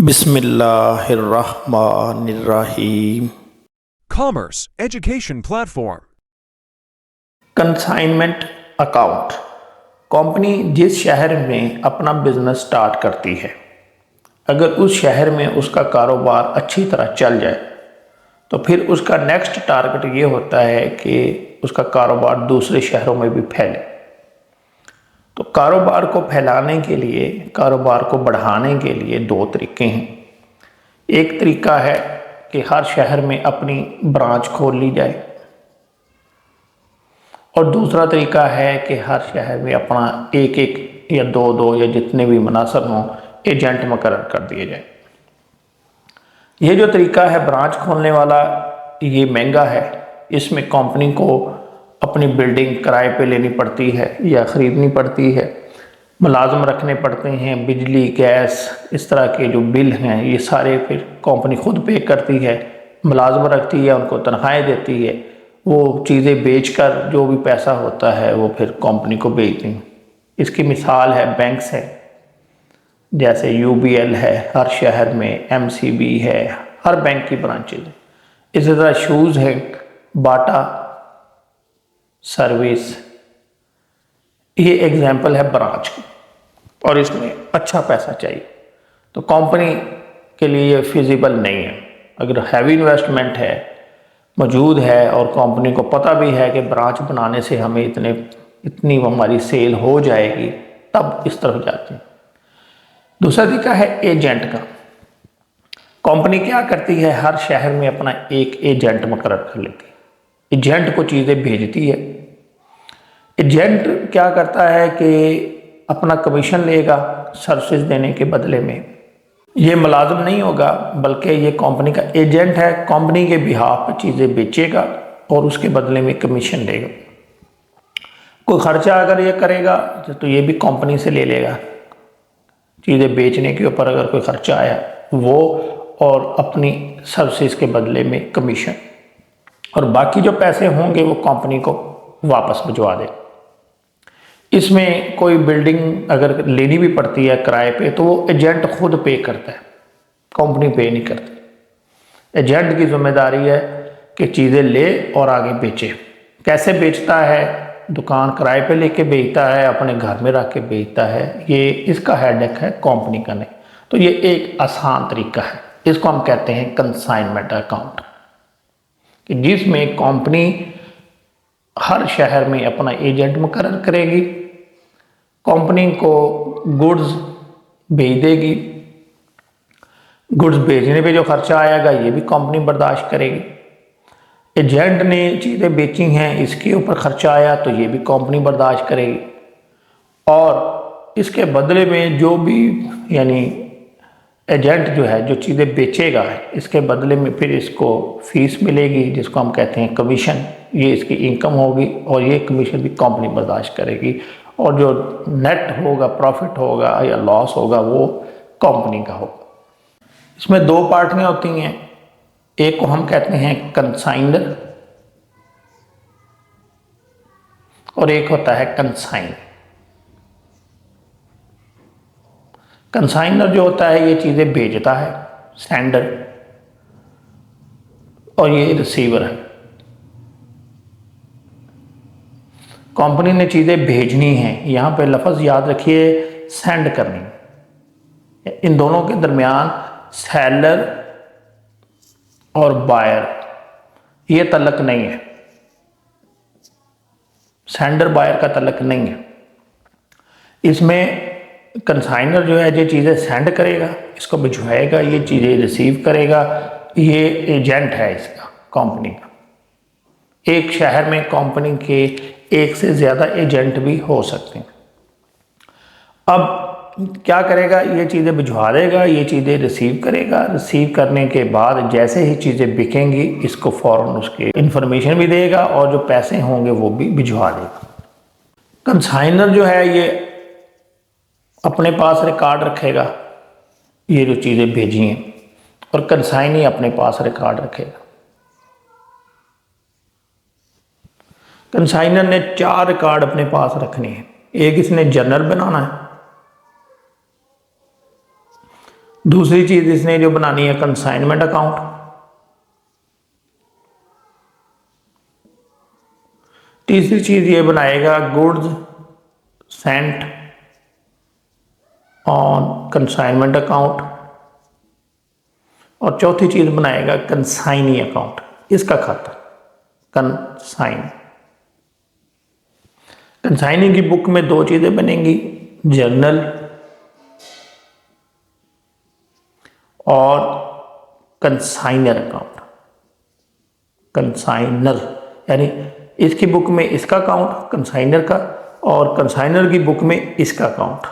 बिस्मिल्लाहिर्रहमानिर्रहीम। Commerce Education Platform. Consignment account. Company जिस शहर में अपना बिजनेस स्टार्ट करती है, अगर उस शहर में उसका कारोबार अच्छी तरह चल जाए तो फिर उसका नेक्स्ट टारगेट ये होता है कि उसका कारोबार दूसरे शहरों में भी फैले। तो कारोबार को फैलाने के लिए, कारोबार को बढ़ाने के लिए दो तरीके हैं। एक तरीका है कि हर शहर में अपनी ब्रांच खोल ली जाए, और दूसरा तरीका है कि हर शहर में अपना एक एक या दो दो या जितने भी मुनासिब हों एजेंट मुकर्रर कर दिए जाए। ये जो तरीका है ब्रांच खोलने वाला, ये महंगा है। इसमें कंपनी को अपनी बिल्डिंग किराए पे लेनी पड़ती है या ख़रीदनी पड़ती है, मुलाजम रखने पड़ते हैं, बिजली गैस इस तरह के जो बिल हैं ये सारे फिर कंपनी खुद पे करती है, मुलाजम रखती है, उनको तनख्वाहें देती है, वो चीज़ें बेचकर जो भी पैसा होता है वो फिर कंपनी को बेचती हैं। इसकी मिसाल है बैंक्स है, जैसे यूबीएल है, हर शहर में एमसीबी है, हर बैंक की ब्रांचेज है। इसी तरह शूज़ है, बाटा सर्विस, ये एग्जाम्पल है ब्रांच की, और इसमें अच्छा पैसा चाहिए। तो कंपनी के लिए ये फिजिबल नहीं है। अगर हैवी इन्वेस्टमेंट है मौजूद है और कंपनी को पता भी है कि ब्रांच बनाने से हमें इतनी हमारी सेल हो जाएगी, तब इस तरफ जाते हैं। दूसरा तरीका है एजेंट का। कंपनी क्या करती है, हर शहर में अपना एक एजेंट मुकर्रर कर लेती है। एजेंट को चीज़ें भेजती है। एजेंट क्या करता है कि अपना कमीशन लेगा सर्विस देने के बदले में। ये मुलाजिम नहीं होगा, बल्कि ये कंपनी का एजेंट है, कंपनी के बिहाफ पर चीज़ें बेचेगा और उसके बदले में कमीशन लेगा। कोई ख़र्चा अगर ये करेगा तो ये भी कंपनी से ले लेगा। चीज़ें बेचने के ऊपर अगर कोई ख़र्चा आया वो, और अपनी सर्विस के बदले में कमीशन, और बाकी जो पैसे होंगे वो कंपनी को वापस भिजवा दे। इसमें कोई बिल्डिंग अगर लेनी भी पड़ती है किराए पे तो वो एजेंट खुद पे करता है, कंपनी पे नहीं करती। एजेंट की जिम्मेदारी है कि चीज़ें ले और आगे बेचे। कैसे बेचता है, दुकान किराए पे लेके बेचता है, अपने घर में रख के बेचता है, ये इसका हेडेक है, कंपनी का नहीं। तो ये एक आसान तरीका है, इसको हम कहते हैं कंसाइनमेंट अकाउंट, कि जिसमें कंपनी हर शहर में अपना एजेंट मुकर्रर करेगी, कंपनी को गुड्स भेज देगी, गुड्स भेजने पे जो खर्चा आएगा ये भी कंपनी बर्दाश्त करेगी। एजेंट ने चीज़ें बेची हैं, इसके ऊपर खर्चा आया तो ये भी कंपनी बर्दाश्त करेगी, और इसके बदले में जो भी, यानी एजेंट जो है जो चीज़ें बेचेगा, इसके बदले में फिर इसको फीस मिलेगी जिसको हम कहते हैं कमीशन। ये इसकी इनकम होगी और ये कमीशन भी कंपनी बर्दाश्त करेगी, और जो नेट होगा, प्रॉफिट होगा या लॉस होगा, वो कंपनी का होगा। इसमें दो पार्टियां होती हैं, एक को हम कहते हैं कंसाइनर और एक होता है कंसाइन। कंसाइनर जो होता है ये चीज़ें भेजता है, सेंडर, और ये रिसीवर है। कंपनी ने चीज़ें भेजनी हैं, यहाँ पे लफ्ज़ याद रखिए, सेंड करनी। इन दोनों के दरमियान सेलर और बायर ये तल्लक नहीं है, सेंडर बायर का तल्लक नहीं है। इसमें कंसाइनर जो है ये चीज़ें सेंड करेगा, इसको भिजवाएगा, ये चीज़ें रिसीव करेगा, ये एजेंट है इसका, कंपनी का। एक शहर में कंपनी के एक से ज़्यादा एजेंट भी हो सकते हैं। अब क्या करेगा, ये चीज़ें भिजवा देगा, ये चीज़ें रिसीव करेगा, रिसीव करने के बाद जैसे ही चीज़ें बिकेंगी इसको फ़ौरन उसके इन्फॉर्मेशन भी देगा और जो पैसे होंगे वो भी भिजवा देगा। कंसाइनर जो है ये अपने पास रिकॉर्ड रखेगा ये जो चीज़ें भेजी हैं, और कंसाइनी अपने पास रिकॉर्ड रखेगा। कंसाइनर ने 4 रिकॉर्ड अपने पास रखने हैं। एक इसने जर्नल बनाना है, दूसरी चीज इसने जो बनानी है कंसाइनमेंट अकाउंट। तीसरी चीज ये बनाएगा goods Saint on consignment account. और चौथी चीज बनाएगा कंसाइनी अकाउंट, इसका खाता कंसाइन। कंसाइनी की बुक में दो चीजें बनेंगी, जर्नल और कंसाइनर अकाउंट। कंसाइनर यानी इसकी बुक में इसका अकाउंट कंसाइनर का, और कंसाइनर की बुक में इसका अकाउंट।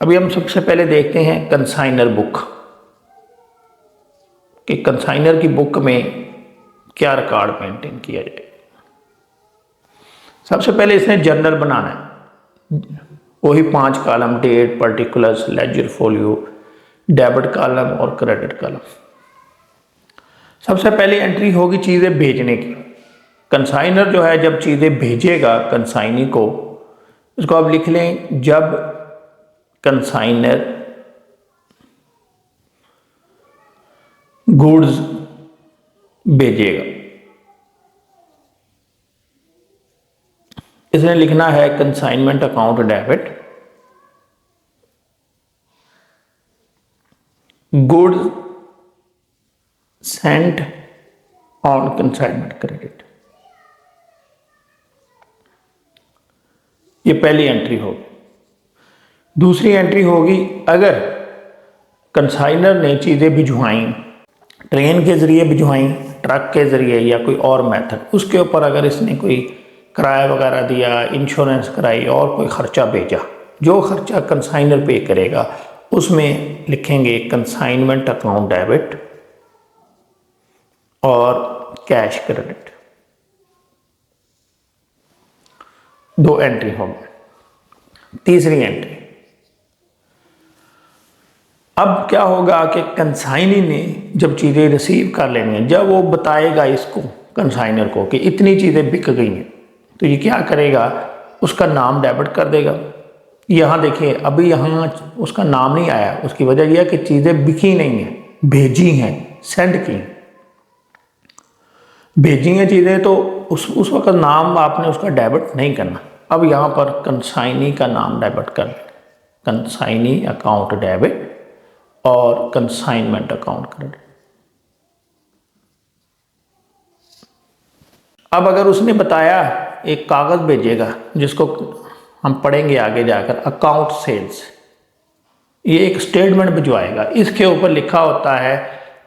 अभी हम सबसे पहले देखते हैं कंसाइनर बुक कि कंसाइनर की बुक में क्या रिकॉर्ड मेंटेन किया जाए। सबसे पहले इसने जर्नल बनाना है, वही 5 column, date, particulars, ledger folio, debit column और क्रेडिट कॉलम। सबसे पहले एंट्री होगी चीज़ें भेजने की। कंसाइनर जो है जब चीज़ें भेजेगा कंसाइनी को, इसको आप लिख लें, जब कंसाइनर गुड्स भेजेगा, इसने लिखना है consignment account debit, goods Saint on consignment credit. ये पहली एंट्री होगी। दूसरी एंट्री होगी, अगर कंसाइनर ने चीज़ें भिजवाई, ट्रेन के ज़रिए भिजवाई, ट्रक के ज़रिए या कोई और मेथड, उसके ऊपर अगर इसने कोई किराया वगैरह दिया, इंश्योरेंस कराई और कोई ख़र्चा भेजा, जो ख़र्चा कंसाइनर पे करेगा उसमें लिखेंगे कंसाइनमेंट अकाउंट डेबिट और कैश क्रेडिट। दो एंट्री होगी। तीसरी एंट्री, अब क्या होगा कि कंसाइनी ने जब चीज़ें रिसीव कर लेनी है, जब वो बताएगा इसको कंसाइनर को कि इतनी चीज़ें बिक गई हैं, तो ये क्या करेगा, उसका नाम डेबिट कर देगा। यहाँ देखिए अभी यहाँ उसका नाम नहीं आया, उसकी वजह यह है कि चीज़ें बिकी नहीं हैं, भेजी हैं, सेंड की, भेजी हैं चीज़ें, तो उस वक्त नाम आपने उसका डेबिट नहीं करना। अब यहाँ पर कंसाइनी का नाम डेबिट कर, कंसाइनी अकाउंट डेबिट और कंसाइनमेंट अकाउंट क्रेडिट। अब अगर उसने बताया एक कागज़ भेजेगा जिसको हम पढ़ेंगे आगे जाकर, अकाउंट सेल्स, ये एक स्टेटमेंट भिजवाएगा, इसके ऊपर लिखा होता है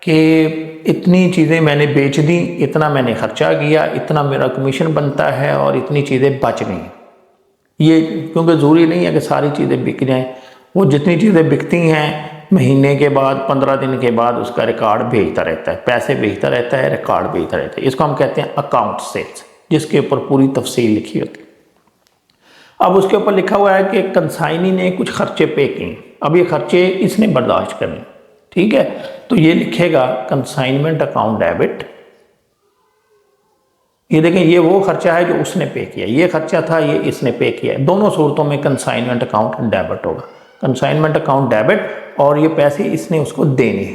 कि इतनी चीज़ें मैंने बेच दी, इतना मैंने खर्चा किया, इतना मेरा कमीशन बनता है और इतनी चीज़ें बच गई। ये क्योंकि ज़रूरी नहीं है कि सारी चीज़ें बिक जाएं, वो जितनी चीज़ें बिकती हैं महीने के बाद, 15 दिन के बाद उसका रिकॉर्ड भेजता रहता है, पैसे भेजता रहता है, रिकॉर्ड भेजता रहता है। इसको हम कहते हैं अकाउंट सेल्स, जिसके ऊपर पूरी तफसील लिखी होती है। अब उसके ऊपर लिखा हुआ है कि कंसाइनी ने कुछ खर्चे पे किए, अब ये खर्चे इसने बर्दाश्त करने, ठीक है, तो ये लिखेगा कंसाइनमेंट अकाउंट डेबिट। ये देखें, ये वो खर्चा है जो उसने पे किया, ये खर्चा था ये इसने पे किया। दोनों सूरतों में कंसाइनमेंट अकाउंट डेबिट होगा, कंसाइनमेंट अकाउंट डेबिट, और ये पैसे इसने उसको देने,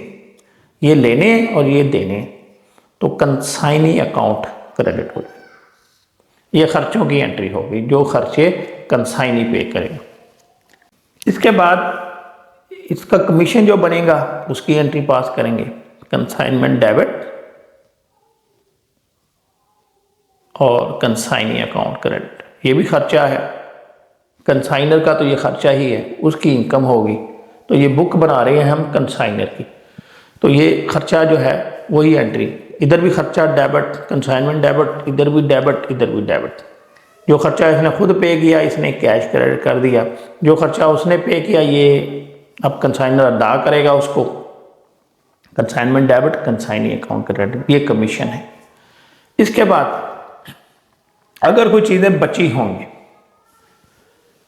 ये लेने और ये देने, तो कंसाइनी अकाउंट क्रेडिट हो जाए। ये खर्चों की एंट्री होगी, जो खर्चे कंसाइनी पे करेगा। इसके बाद इसका कमीशन जो बनेगा उसकी एंट्री पास करेंगे, कंसाइनमेंट डेबिट और कंसाइनी अकाउंट क्रेडिट। ये भी खर्चा है कंसाइनर का, तो ये खर्चा ही है, उसकी इनकम होगी। तो ये बुक बना रहे हैं हम कंसाइनर की, तो ये खर्चा जो है वही एंट्री, इधर भी खर्चा डेबिट, कंसाइनमेंट डेबिट, इधर भी डेबिट, इधर भी डेबिट। जो खर्चा इसने खुद पे किया इसने कैश क्रेडिट कर दिया, जो खर्चा उसने पे किया ये अब कंसाइनर अदा करेगा उसको, consignment debit, consignee account credit, ये कमीशन है। इसके बाद अगर कोई चीज़ें बची होंगी,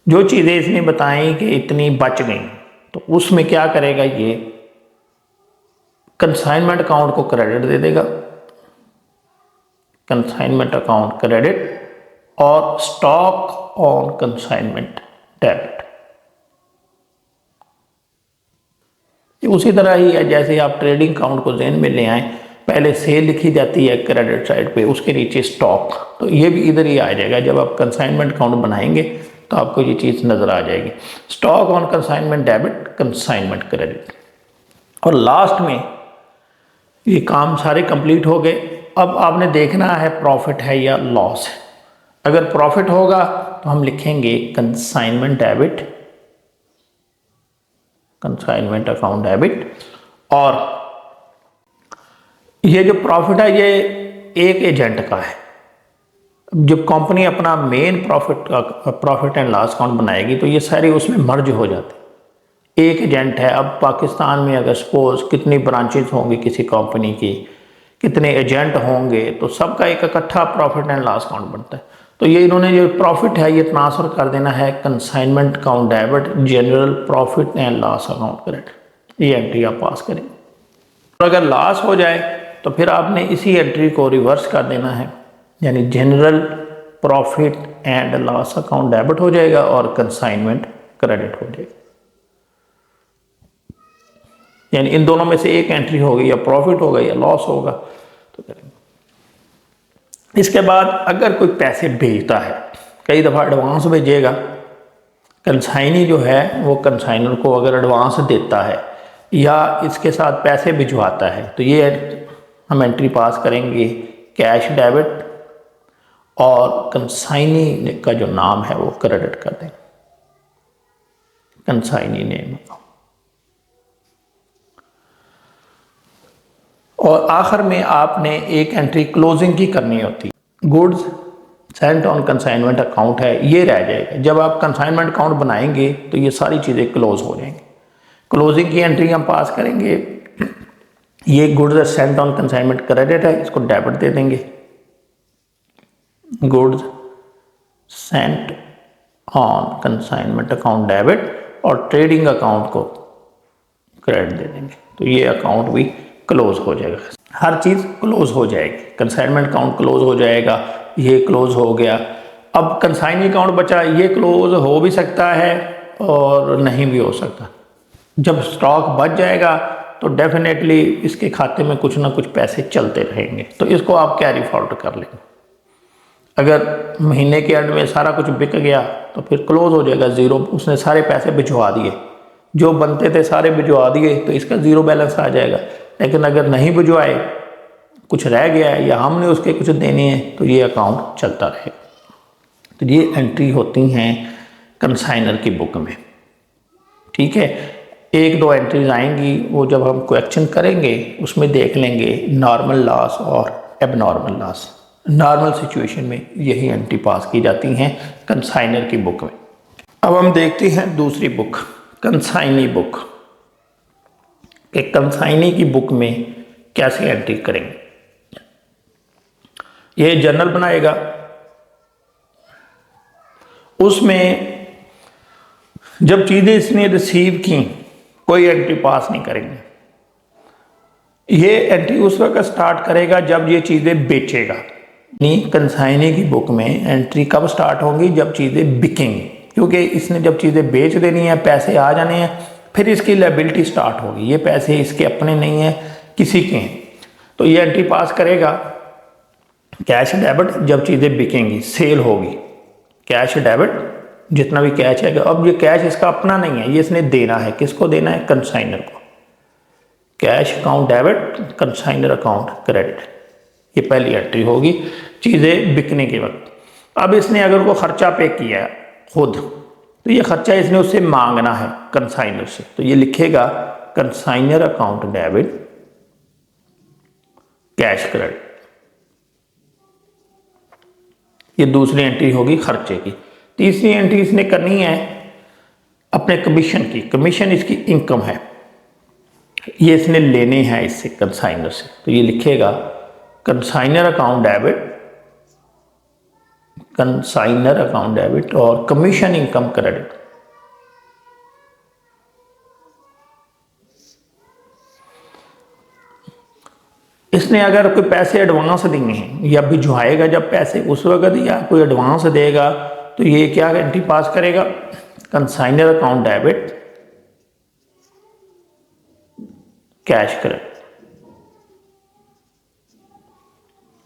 जो चीज़ें इसने बताई कि इतनी बच गई, तो उसमें क्या करेगा, ये कंसाइनमेंट अकाउंट को क्रेडिट दे देगा, कंसाइनमेंट अकाउंट क्रेडिट, और स्टॉक ऑन कंसाइनमेंट डेबिट। उसी तरह ही है जैसे आप ट्रेडिंग अकाउंट को ज़हन में ले आए, पहले सेल लिखी जाती है क्रेडिट साइड पे, उसके नीचे स्टॉक, तो ये भी इधर ही आ जाएगा। जब आप कंसाइनमेंट अकाउंट बनाएंगे तो आपको ये चीज़ नज़र आ जाएगी, stock on consignment debit, consignment credit. और लास्ट में ये काम सारे कंप्लीट हो गए। अब आपने देखना है प्रॉफिट है या लॉस है। अगर प्रॉफिट होगा तो हम लिखेंगे consignment debit, consignment account debit. और ये जो प्रॉफिट है ये एक एजेंट का है। जब कंपनी अपना main profit and loss account बनाएगी तो ये सारे उसमें मर्ज हो जाते हैं, एक एजेंट है। अब पाकिस्तान में अगर सपोज कितनी ब्रांचेस होंगी किसी कंपनी की, कितने एजेंट होंगे, तो सबका एक इकट्ठा प्रॉफिट एंड लॉस अकाउंट बनता है। तो ये इन्होंने जो प्रॉफिट है ये ट्रांसफ़र कर देना है consignment account debit, general profit and loss account credit. ये एंट्री आप पास करें। और अगर लॉस हो जाए तो फिर आपने इसी एंट्री को रिवर्स कर देना है, यानी general profit and loss account debit हो जाएगा और कंसाइनमेंट क्रेडिट हो जाएगा। यानी इन दोनों में से एक एंट्री होगी, या प्रॉफिट होगा या लॉस होगा, तो करेंगे। इसके बाद अगर कोई पैसे भेजता है, कई दफ़ा एडवांस भेजेगा, कंसाइनी जो है वो कंसाइनर को अगर एडवांस देता है या इसके साथ पैसे भिजवाता है, तो ये हम एंट्री पास करेंगे कैश डेबिट, और कंसाइनी का जो नाम है वो क्रेडिट कर देंगे, कंसाइनी नेम। और आखिर में आपने एक एंट्री क्लोजिंग की करनी होती है। Goods Saint on consignment account है, ये रह जाएगा। जब आप कंसाइनमेंट अकाउंट बनाएंगे तो ये सारी चीज़ें क्लोज हो जाएंगी। क्लोजिंग की एंट्री हम पास करेंगे, ये goods Saint on consignment credit है, इसको डेबिट दे देंगे, goods Saint on consignment account debit, और ट्रेडिंग अकाउंट को क्रेडिट दे देंगे। तो ये अकाउंट भी क्लोज हो जाएगा, हर चीज़ क्लोज हो जाएगी। कंसाइनमेंट अकाउंट क्लोज हो जाएगा, ये क्लोज हो गया। अब कंसाइनी अकाउंट बचा, ये क्लोज हो भी सकता है और नहीं भी हो सकता। जब स्टॉक बच जाएगा तो डेफिनेटली इसके खाते में कुछ ना कुछ पैसे चलते रहेंगे, तो इसको आप कैरी फॉरवर्ड कर लेंगे। अगर महीने के एंड में सारा कुछ बिक गया तो फिर क्लोज हो जाएगा, ज़ीरो, उसने सारे पैसे भिजवा दिए, जो बनते थे सारे भिजवा दिए, तो इसका ज़ीरो बैलेंस आ जाएगा। लेकिन अगर नहीं भिजवाए, कुछ रह गया है या हमने उसके कुछ देने हैं, तो ये अकाउंट चलता रहेगा। तो ये एंट्री होती हैं कंसाइनर की बुक में। ठीक है, एक दो एंट्रीज आएंगी, वो जब हम क्वेश्चन करेंगे उसमें देख लेंगे, नॉर्मल लॉस और एबनॉर्मल लॉस। नॉर्मल सिचुएशन में यही एंट्री पास की जाती हैं कंसाइनर की बुक में। अब हम देखते हैं दूसरी बुक, कंसाइनी बुक, कि कंसाइनी की बुक में कैसे एंट्री करेंगे। ये जर्नल बनाएगा, उसमें जब चीज़ें इसने रिसीव की कोई एंट्री पास नहीं करेंगे। ये एंट्री उस वक्त स्टार्ट करेगा जब ये चीज़ें बेचेगा। नहीं, कंसाइनी की बुक में एंट्री कब स्टार्ट होगी, जब चीज़ें बिकेंगी, क्योंकि इसने जब चीज़ें बेच देनी है, पैसे आ जाने हैं, फिर इसकी लायबिलिटी स्टार्ट होगी। ये पैसे इसके अपने नहीं हैं, किसी के हैं। तो ये एंट्री पास करेगा कैश डेबिट, जब चीज़ें बिकेंगी, सेल होगी, कैश डेबिट, जितना भी कैश है। अब ये कैश इसका अपना नहीं है, ये इसने देना है, किसको देना है, कंसाइनर को। Cash account debit, consignor account credit, ये पहली एंट्री होगी चीज़ें बिकने के वक्त। अब इसने अगर को खर्चा पे किया खुद, तो ये खर्चा इसने उससे मांगना है कंसाइनर से, तो ये लिखेगा consignor account debit, cash credit. ये दूसरी एंट्री होगी खर्चे की। तीसरी एंट्री इसने करनी है अपने कमीशन की, कमीशन इसकी इनकम है, ये इसने लेने हैं इससे कंसाइनर से, तो ये लिखेगा consignor account debit, consignor account debit और कमीशन इनकम क्रेडिट। इसने अगर कोई पैसे एडवांस दिए हैं या भिजवाएगा जब पैसे उस वक्त या कोई एडवांस देगा तो ये क्या एंट्री पास करेगा, consignor account debit cash credit,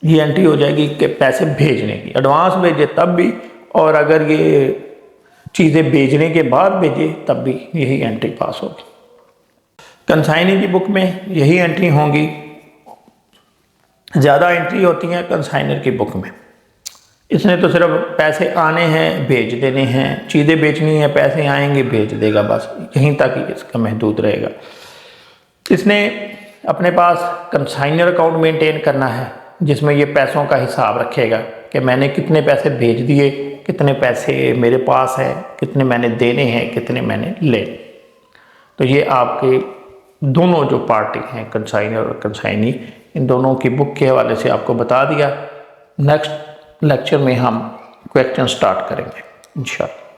ये एंट्री हो जाएगी कि पैसे भेजने की, एडवांस भेजे तब भी और अगर ये चीज़ें भेजने के बाद भेजे तब भी यही एंट्री पास होगी। कंसाइनी की बुक में यही एंट्री होंगी, ज़्यादा एंट्री होती हैं कंसाइनर की बुक में। इसने तो सिर्फ पैसे आने हैं भेज देने हैं, चीज़ें बेचनी है पैसे आएंगे भेज देगा, बस यहीं तक ही इसका महदूद रहेगा। इसने अपने पास कंसाइनर अकाउंट मेंटेन करना है जिसमें ये पैसों का हिसाब रखेगा कि मैंने कितने पैसे भेज दिए, कितने पैसे मेरे पास हैं, कितने मैंने देने हैं, कितने मैंने लेने। तो ये आपके दोनों जो पार्टी हैं कंसाइनर और कंसाइनी, इन दोनों की बुक के हवाले से आपको बता दिया। नेक्स्ट लेक्चर में हम क्वेश्चन स्टार्ट करेंगे इंशाल्लाह।